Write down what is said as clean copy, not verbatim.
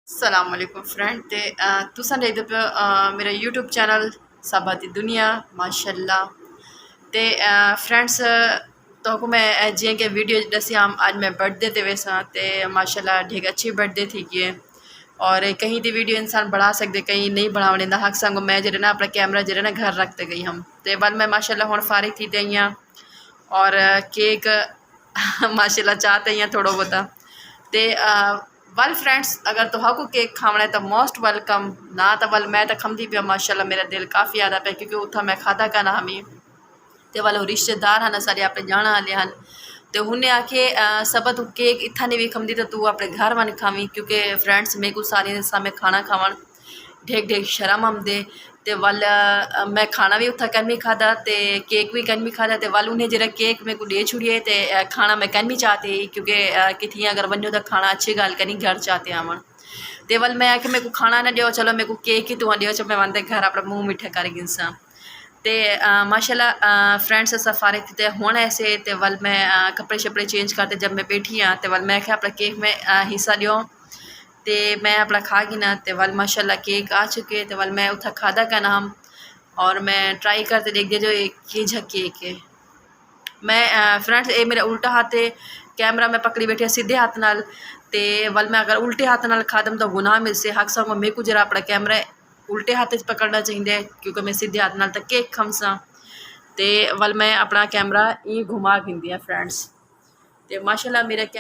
अस्सलाम वालेकुम फ्रेंड ते तुसां देखदे पे मेरा यूट्यूब चैनल साबा दी दुनिया माशाल्लाह ते फ्रेंड्स तो मैं जियां कि वीडियो दसिया आज मैं बर्थडे ते वेसा ते माशाल्लाह ठीक अच्छी बर्थडे थी कि और कहीं दी वीडियो इंसान बढ़ा सकते कहीं नहीं बढ़ाने दा हक संग मैं जरा ना अपना कैमरा जरा ना घर रखते गई हम ते बल मैं माशाल्लाह हुण फारिग थी ते और केक माशाल्लाह चाहते हैं थोड़ा बहुता ते वल फ्रेंड्स अगर तुहाकू केक खावना है तो मोस्ट वेलकम ना तो वल मैं तो खमदी पिया माशाल्लाह मेरा दिल काफ़ी ज़्यादा पे क्योंकि उत्था मैं खाता का ना हमी तो वाल रिश्तेदार हैं सारे अपने जाने वाले हैं तो उन्हें आखे सब तू केक इतना नहीं भी खमदी तो तू अपने घर वन खावी क्योंकि फ्रेंड्स मेरे को सारे सामने खाना खावन ढेक ढेक शर्म आमदे ते वल मैं खाना भी उत्था कन भी खादा ते केक भी कन भी खादा ते वल उन्हें जरा केक मेरे को दे छुड़िए ते खाना मैं कन भी चाहती क्योंकि कितनी अगर वनो तो खाना अच्छी गल करी घर चाहते आवन ते वल मैं आखे मेरे को खाना ना दियो चलो मेरे को केक ही तुम दियो चलो मैं वनते घर अपना मुँह मिठा कर गिनसा ते माशाल्लाह फ्रेंड्स अस फारिग थे हुण ऐसे ते वल मैं कपड़े शपड़े चेंज करते जब मैं बैठी हाँ तो वल मैं आख्या अपना केक में हिस्सा दियो तो मैं अपना खा गिना तो वल माशाल्लाह केक आ चुके तो वल मैं उत्था खादा का नाम और मैं ट्राई करते देख दे जो ये झ केक है मैं फ्रेंड्स ये मेरा उल्टा हाथ है कैमरा मैं पकड़ी बैठी सीधे हाथ नाल ते वल मैं अगर उल्टे हाथ नाल खादम तो गुनाह मिल से हक संग मेरे को जरा अपना कैमरा उल्टे हाथ पकड़ना चाहिए क्योंकि मैं सीधे हाथ नाल तक केक खमसा ते वल मैं अपना कैमरा ई घुमा गिनदी फ्रेंड्स ते माशाल्लाह मेरा